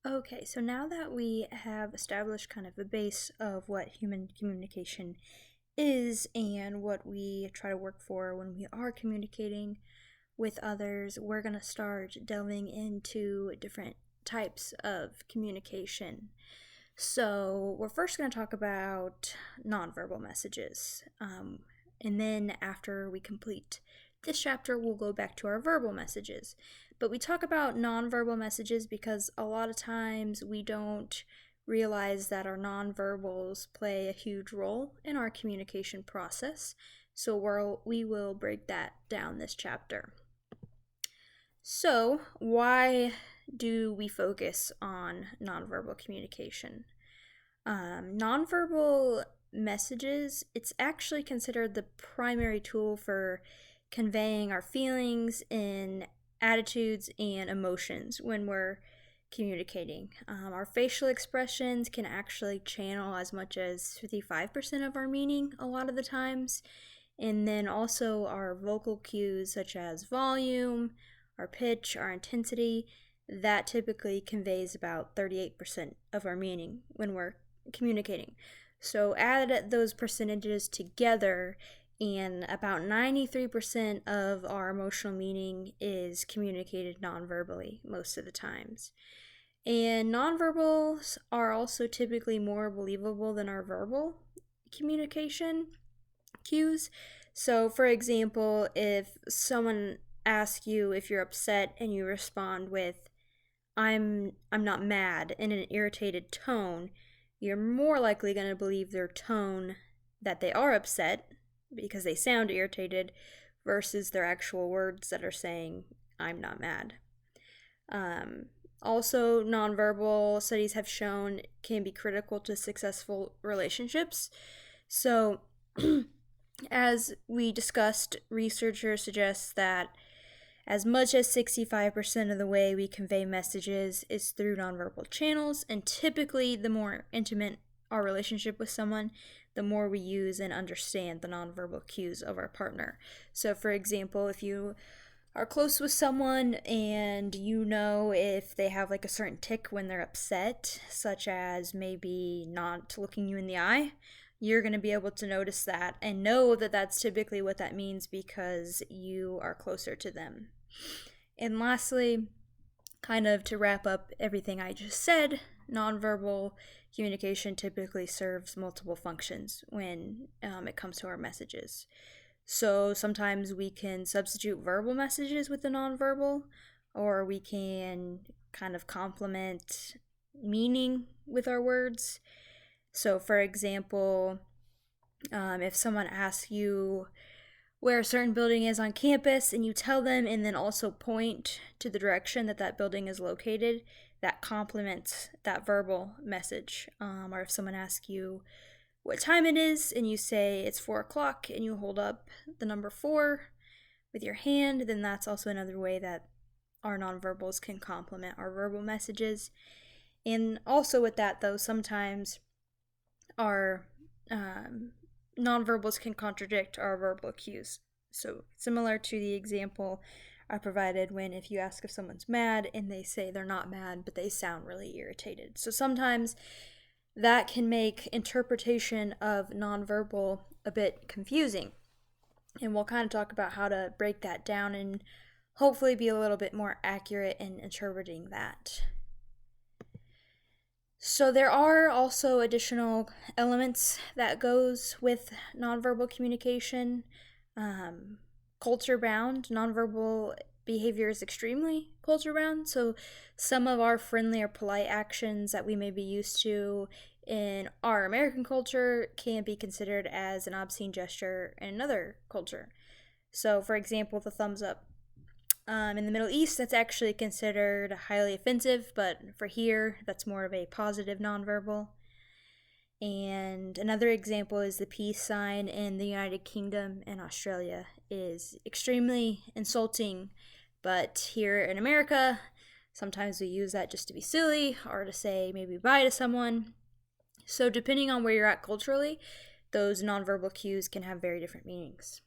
Okay, so now that we have established kind of a base of what human communication is and what we try to work for when we are communicating with others, we're going to start delving into different types of communication. So, we're first going to talk about nonverbal messages. And then, after we complete this chapter, we'll go back to our verbal messages. But we talk about nonverbal messages because a lot of times we don't realize that our nonverbals play a huge role in our communication process. So we will break that down this chapter. So, why do we focus on nonverbal communication? Nonverbal messages, it's actually considered the primary tool for conveying our feelings and attitudes and emotions when we're communicating. Our facial expressions can actually channel as much as 55% of our meaning a lot of the times. And then also our vocal cues such as volume, our pitch, our intensity, that typically conveys about 38% of our meaning when we're communicating. So add those percentages together, and about 93% of our emotional meaning is communicated nonverbally most of the times. And nonverbals are also typically more believable than our verbal communication cues. So, for example, if someone asks you if you're upset and you respond with I'm not mad in an irritated tone, you're more likely going to believe their tone that they are upset because they sound irritated versus their actual words that are saying I'm not mad. Also, nonverbal studies have shown can be critical to successful relationships. So, as we discussed, researchers suggest that as much as 65% of the way we convey messages is through nonverbal channels, and typically the more intimate our relationship with someone, the more we use and understand the nonverbal cues of our partner. So, for example, if you are close with someone and you know if they have like a certain tick when they're upset, such as maybe not looking you in the eye, you're going to be able to notice that and know that that's typically what that means because you are closer to them. And lastly, kind of to wrap up everything I just said, nonverbal communication typically serves multiple functions when it comes to our messages. So sometimes we can substitute verbal messages with the nonverbal, or we can kind of complement meaning with our words. So, for example, if someone asks you where a certain building is on campus and you tell them and then also point to the direction that that building is located, that complements that verbal message. Or if someone asks you what time it is and you say it's 4 o'clock and you hold up the number 4 with your hand, then that's also another way that our nonverbals can complement our verbal messages. And also with that though, sometimes our nonverbals can contradict our verbal cues. So similar to the example I provided when if you ask if someone's mad and they say they're not mad but they sound really irritated. So sometimes that can make interpretation of nonverbal a bit confusing. And we'll kind of talk about how to break that down and hopefully be a little bit more accurate in interpreting that. So there are also additional elements that goes with nonverbal communication. Culture bound, nonverbal behavior is extremely culture bound. So some of our friendly or polite actions that we may be used to in our American culture can be considered as an obscene gesture in another culture. So for example, the thumbs up. In the Middle East, that's actually considered highly offensive, but for here, that's more of a positive nonverbal. And another example is the peace sign in the United Kingdom and Australia is extremely insulting, but here in America, sometimes we use that just to be silly or to say maybe bye to someone. So depending on where you're at culturally, those nonverbal cues can have very different meanings.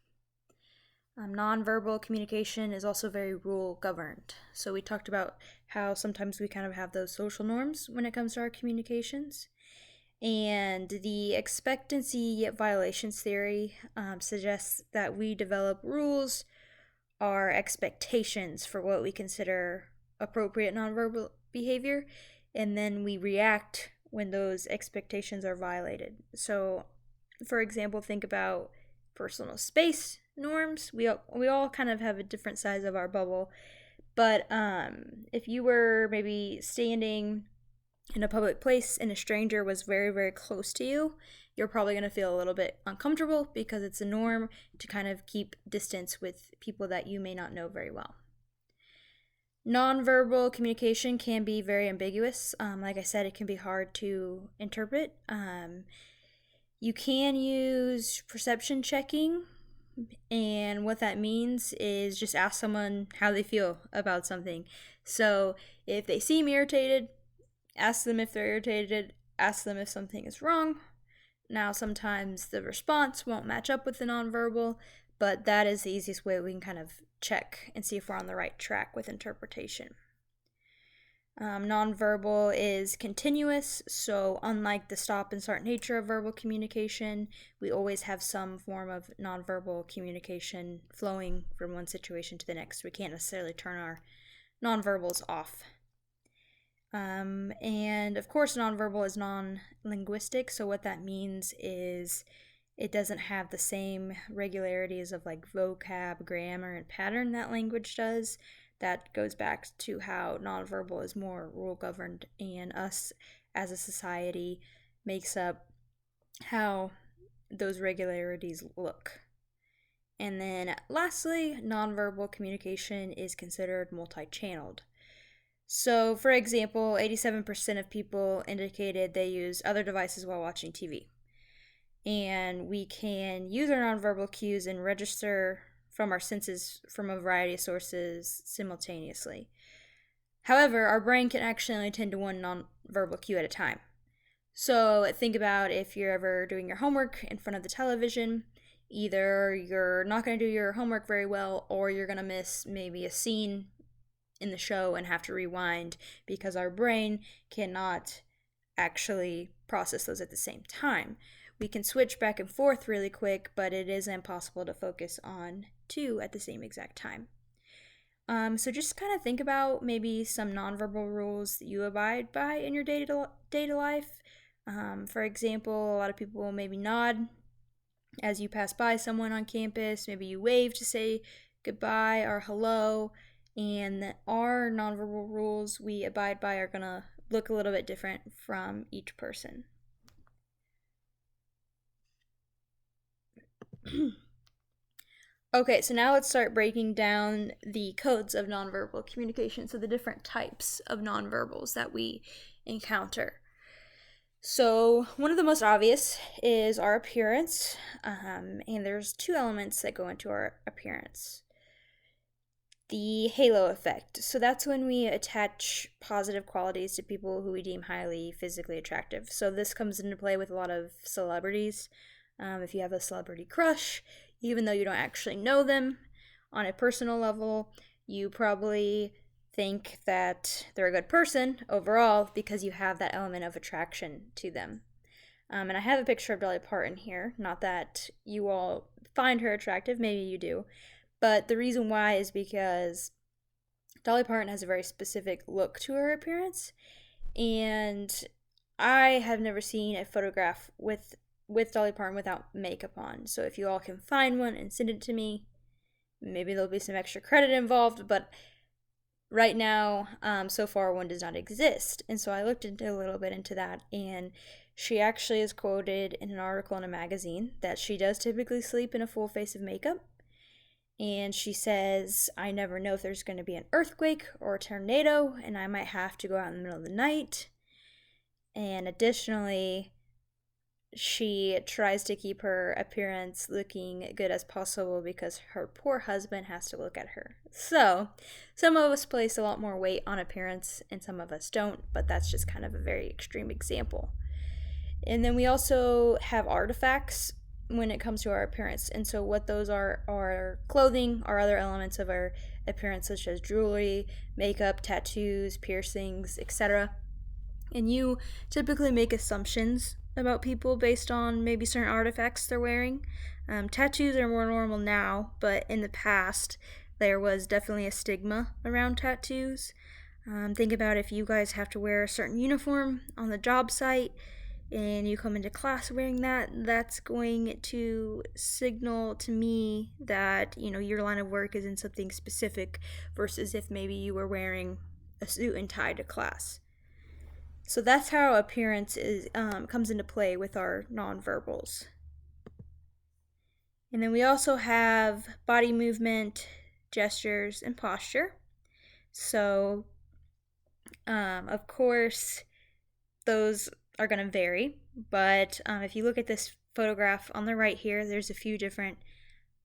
Nonverbal communication is also very rule governed. So we talked about how sometimes we kind of have those social norms when it comes to our communications. And the expectancy violations theory suggests that we develop rules or expectations for what we consider appropriate nonverbal behavior, and then we react when those expectations are violated. So, for example, think about personal space norms. We all kind of have a different size of our bubble, but if you were maybe standing in a public place and a stranger was very, very close to you, you're probably going to feel a little bit uncomfortable because it's a norm to kind of keep distance with people that you may not know very well. Nonverbal communication can be very ambiguous. Like I said, it can be hard to interpret. You can use perception checking, and what that means is just ask someone how they feel about something. So if they seem irritated, ask them if they're irritated, ask them if something is wrong. Now, sometimes the response won't match up with the nonverbal, but that is the easiest way we can kind of check and see if we're on the right track with interpretation. Nonverbal is continuous, so unlike the stop and start nature of verbal communication, we always have some form of nonverbal communication flowing from one situation to the next. We can't necessarily turn our nonverbals off. And of course, nonverbal is non-linguistic, so what that means is it doesn't have the same regularities of like vocab, grammar, and pattern that language does. That goes back to how nonverbal is more rule governed, and us as a society makes up how those regularities look. And then lastly, nonverbal communication is considered multi-channeled. So, for example, 87% of people indicated they use other devices while watching TV. And we can use our nonverbal cues and register from our senses from a variety of sources simultaneously. However, our brain can actually only attend to one nonverbal cue at a time. So, think about if you're ever doing your homework in front of the television. Either you're not going to do your homework very well, or you're going to miss maybe a scene in the show and have to rewind because our brain cannot actually process those at the same time. We can switch back and forth really quick, but it is impossible to focus on two at the same exact time. So just kind of think about maybe some nonverbal rules that you abide by in your day-to-day life. For example, a lot of people will maybe nod as you pass by someone on campus. Maybe you wave to say goodbye or hello. And our nonverbal rules we abide by are going to look a little bit different from each person. Okay, so now let's start breaking down the codes of nonverbal communication, so the different types of nonverbals that we encounter. So one of the most obvious is our appearance, and there's two elements that go into our appearance. The halo effect. So that's when we attach positive qualities to people who we deem highly physically attractive. So this comes into play with a lot of celebrities. If you have a celebrity crush, even though you don't actually know them on a personal level, you probably think that they're a good person overall because you have that element of attraction to them. And I have a picture of Dolly Parton here. Not that you all find her attractive, maybe you do. But the reason why is because Dolly Parton has a very specific look to her appearance, and I have never seen a photograph with Dolly Parton without makeup on. So if you all can find one and send it to me, maybe there'll be some extra credit involved, but right now, so far, one does not exist. And so I looked into a little bit into that, and she actually is quoted in an article in a magazine that she does typically sleep in a full face of makeup. And she says, I never know if there's going to be an earthquake or a tornado, and I might have to go out in the middle of the night. And additionally, she tries to keep her appearance looking good as possible because her poor husband has to look at her. So, some of us place a lot more weight on appearance and some of us don't, but that's just kind of a very extreme example. And then we also have artifacts. when it comes to our appearance. And so, what those are clothing, or other elements of our appearance, such as jewelry, makeup, tattoos, piercings, etc. And you typically make assumptions about people based on maybe certain artifacts they're wearing. Tattoos are more normal now, but in the past, there was definitely a stigma around tattoos. Think about if you guys have to wear a certain uniform on the job site and you come into class wearing that, that's going to signal to me that, your line of work is in something specific versus if maybe you were wearing a suit and tie to class. So that's how appearance comes into play with our nonverbals. And then we also have body movement, gestures, and posture. So, of course, those are going to vary. But if you look at this photograph on the right here, there's a few different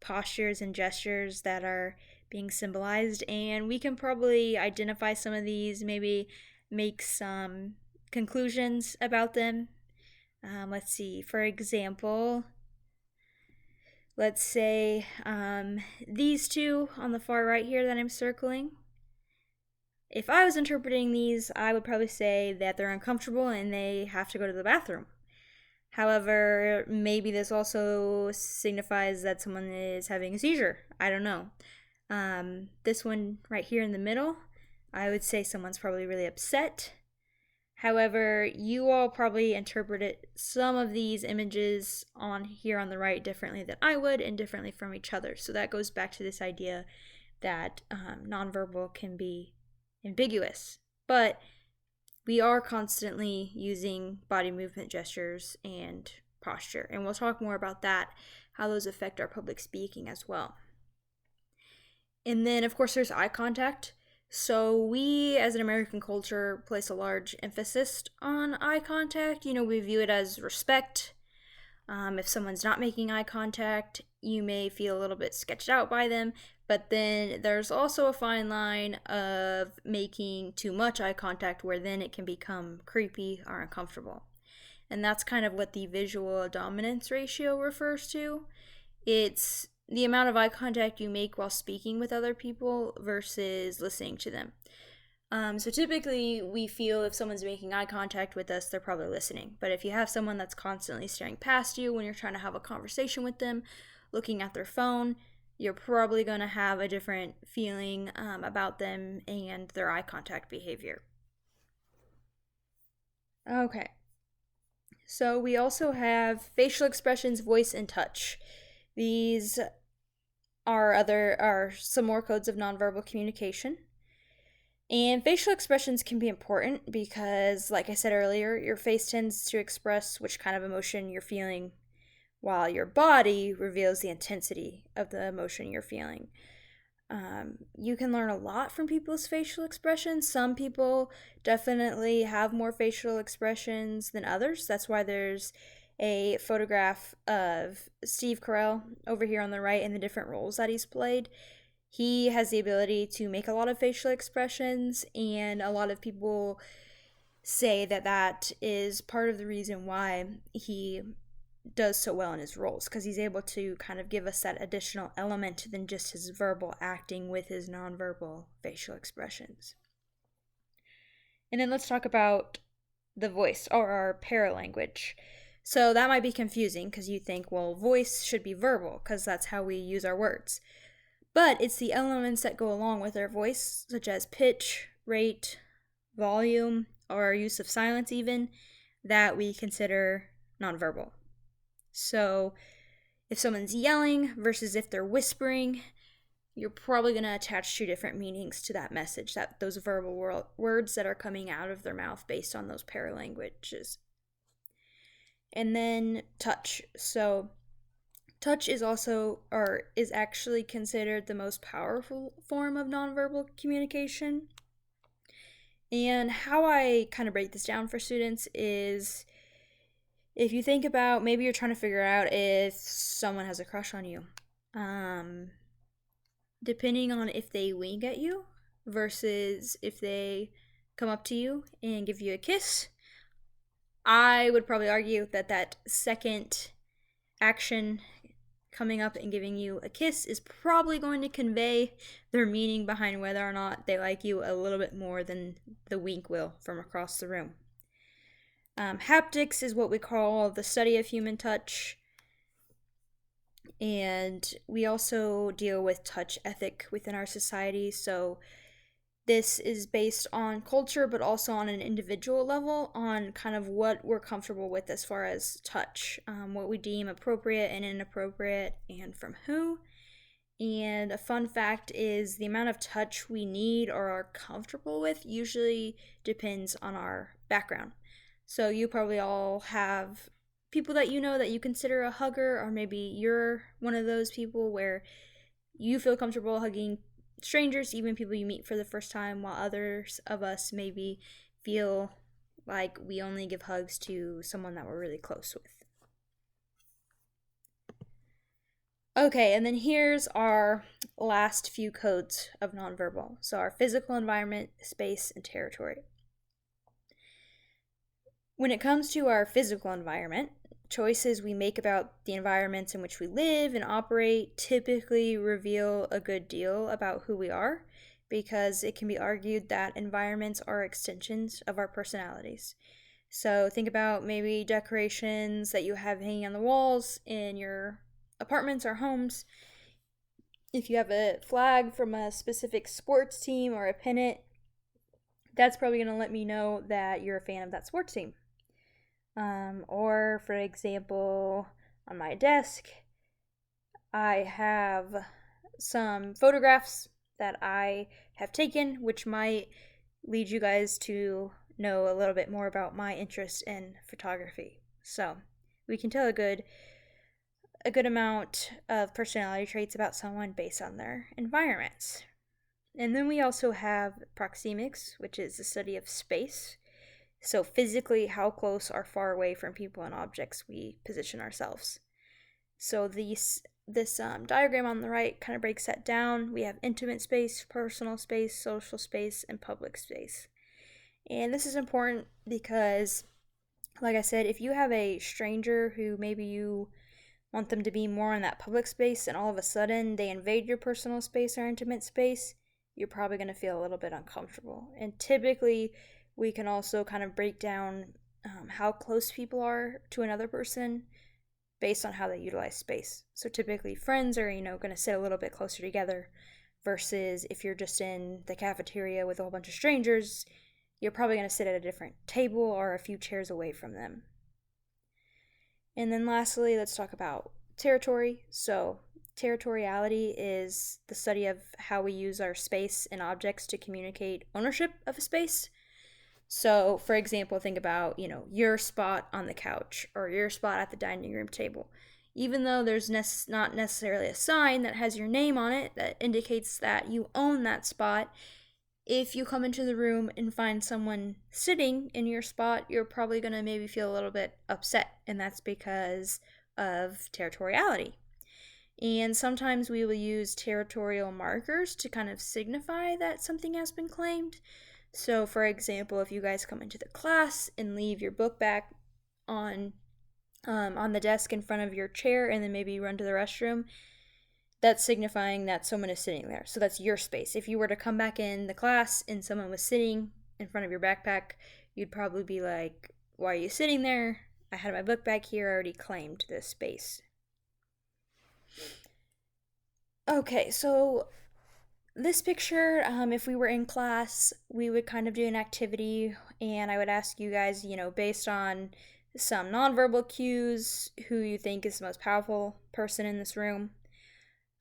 postures and gestures that are being symbolized. And we can probably identify some of these, maybe make some conclusions about them. Let's see. For example, let's say these two on the far right here that I'm circling. If I was interpreting these, I would probably say that they're uncomfortable and they have to go to the bathroom. However, maybe this also signifies that someone is having a seizure. I don't know. This one right here in the middle, I would say someone's probably really upset. However, you all probably interpreted some of these images on here on the right differently than I would, and differently from each other. So that goes back to this idea that nonverbal can be ambiguous. But we are constantly using body movement, gestures, and posture. And we'll talk more about that, how those affect our public speaking as well. And then, of course, there's eye contact. So we, as an American culture, place a large emphasis on eye contact. We view it as respect. If someone's not making eye contact, you may feel a little bit sketched out by them. But then there's also a fine line of making too much eye contact, where then it can become creepy or uncomfortable. And that's kind of what the visual dominance ratio refers to. It's the amount of eye contact you make while speaking with other people versus listening to them. So typically we feel if someone's making eye contact with us, they're probably listening. But if you have someone that's constantly staring past you when you're trying to have a conversation with them, looking at their phone, you're probably going to have a different feeling about them and their eye contact behavior. Okay. So we also have facial expressions, voice, and touch. These are some more codes of nonverbal communication. And facial expressions can be important because, like I said earlier, your face tends to express which kind of emotion you're feeling, while your body reveals the intensity of the emotion you're feeling. You can learn a lot from people's facial expressions. Some people definitely have more facial expressions than others. That's why there's a photograph of Steve Carell over here on the right and the different roles that he's played. He has the ability to make a lot of facial expressions, and a lot of people say that that is part of the reason why he does so well in his roles, because he's able to kind of give us that additional element than just his verbal acting with his nonverbal facial expressions. And then let's talk about the voice, or our paralanguage. So that might be confusing because you think, well, voice should be verbal because that's how we use our words. But it's the elements that go along with our voice, such as pitch, rate, volume, or our use of silence even, that we consider nonverbal. So if someone's yelling versus if they're whispering, you're probably going to attach two different meanings to that message, that those verbal words that are coming out of their mouth based on those paralanguages. And then touch. So touch is actually considered the most powerful form of nonverbal communication. And how I kind of break this down for students is, if you think about, maybe you're trying to figure out if someone has a crush on you. Depending on if they wink at you versus if they come up to you and give you a kiss, I would probably argue that second action coming up and giving you a kiss is probably going to convey their meaning behind whether or not they like you a little bit more than the wink will from across the room. Haptics is what we call the study of human touch, and we also deal with touch ethic within our society. So this is based on culture, but also on an individual level, on kind of what we're comfortable with as far as touch, what we deem appropriate and inappropriate, and from who. And a fun fact is the amount of touch we need or are comfortable with usually depends on our background. So you probably all have people that you know that you consider a hugger, or maybe you're one of those people where you feel comfortable hugging strangers, even people you meet for the first time, while others of us maybe feel like we only give hugs to someone that we're really close with. Okay, and then here's our last few codes of nonverbal. So our physical environment, space, and territory. When it comes to our physical environment, choices we make about the environments in which we live and operate typically reveal a good deal about who we are, because it can be argued that environments are extensions of our personalities. So think about maybe decorations that you have hanging on the walls in your apartments or homes. If you have a flag from a specific sports team or a pennant, that's probably going to let me know that you're a fan of that sports team. Or, for example, on my desk, I have some photographs that I have taken, which might lead you guys to know a little bit more about my interest in photography. So, we can tell a good amount of personality traits about someone based on their environments. And then we also have proxemics, which is the study of space. So physically, how close or far away from people and objects we position ourselves. So this diagram on the right kind of breaks that down. We have intimate space, personal space, social space, and public space. And this is important because, like I said, if you have a stranger who maybe you want them to be more in that public space and all of a sudden they invade your personal space or intimate space, you're probably going to feel a little bit uncomfortable. And typically, we can also kind of break down how close people are to another person based on how they utilize space. So typically friends are, going to sit a little bit closer together, versus if you're just in the cafeteria with a whole bunch of strangers, you're probably going to sit at a different table or a few chairs away from them. And then lastly, let's talk about territory. So territoriality is the study of how we use our space and objects to communicate ownership of a space. So, for example, think about, your spot on the couch or your spot at the dining room table. Even though there's not necessarily a sign that has your name on it that indicates that you own that spot, if you come into the room and find someone sitting in your spot, you're probably going to maybe feel a little bit upset, and that's because of territoriality. And sometimes we will use territorial markers to kind of signify that something has been claimed. So, for example, if you guys come into the class and leave your book back on the desk in front of your chair, and then maybe run to the restroom, that's signifying that someone is sitting there. So that's your space. If you were to come back in the class and someone was sitting in front of your backpack, you'd probably be like, "Why are you sitting there? I had my book back here. I already claimed this space." Okay, so this picture, if we were in class, we would kind of do an activity, and I would ask you guys, based on some nonverbal cues, who you think is the most powerful person in this room.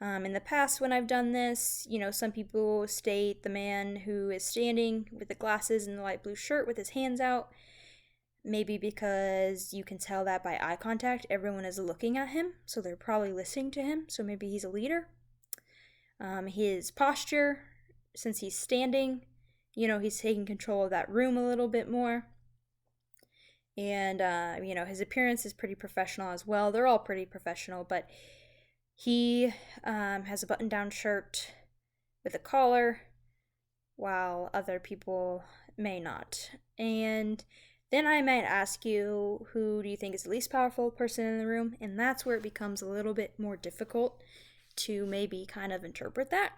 In the past, when I've done this, some people state the man who is standing with the glasses and the light blue shirt with his hands out, maybe because you can tell that by eye contact, everyone is looking at him, so they're probably listening to him, so maybe he's a leader. His posture, since he's standing, he's taking control of that room a little bit more. And, his appearance is pretty professional as well. They're all pretty professional, but he has a button-down shirt with a collar, while other people may not. And Then I might ask you, who do you think is the least powerful person in the room? And that's where it becomes a little bit more difficult to maybe kind of interpret that,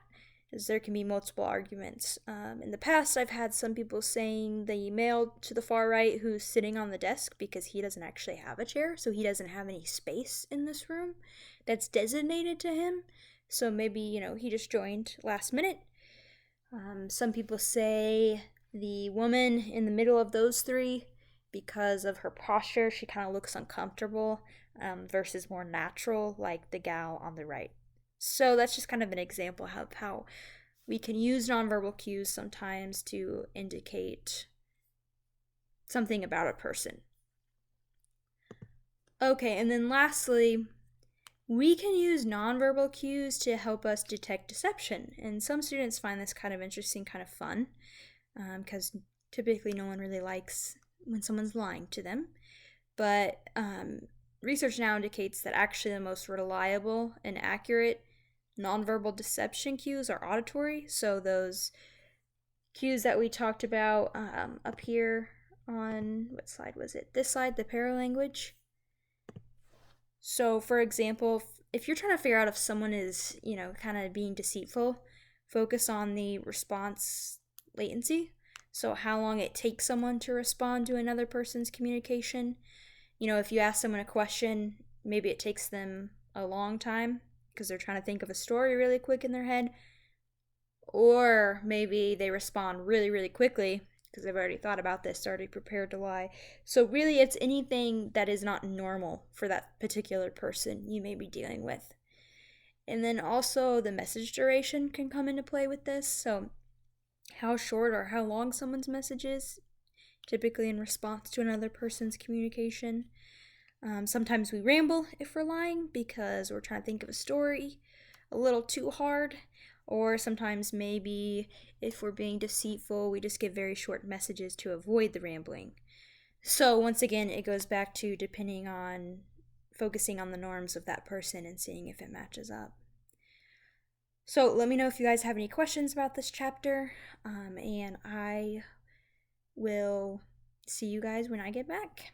as there can be multiple arguments. In the past, I've had some people saying the male to the far right who's sitting on the desk because he doesn't actually have a chair, so he doesn't have any space in this room that's designated to him. So maybe, he just joined last minute. Some people say the woman in the middle of those three, because of her posture, she kind of looks uncomfortable versus more natural, like the gal on the right. So that's just kind of an example of how we can use nonverbal cues sometimes to indicate something about a person. Okay, and then lastly, we can use nonverbal cues to help us detect deception. And some students find this kind of interesting, kind of fun, because typically no one really likes when someone's lying to them. But research now indicates that actually the most reliable and accurate nonverbal deception cues are auditory. So those cues that we talked about up here on, what slide was it? This slide, the paralanguage. So for example, if you're trying to figure out if someone is, kind of being deceitful, focus on the response latency. So how long it takes someone to respond to another person's communication. If you ask someone a question, maybe it takes them a long time because they're trying to think of a story really quick in their head. Or maybe they respond really, really quickly because they've already thought about this, already prepared to lie. So really, it's anything that is not normal for that particular person you may be dealing with. And then also the message duration can come into play with this. So how short or how long someone's message is, typically in response to another person's communication. Sometimes we ramble if we're lying because we're trying to think of a story a little too hard. Or sometimes maybe if we're being deceitful, we just give very short messages to avoid the rambling. So once again, it goes back to depending on focusing on the norms of that person and seeing if it matches up. So let me know if you guys have any questions about this chapter, and I will see you guys when I get back.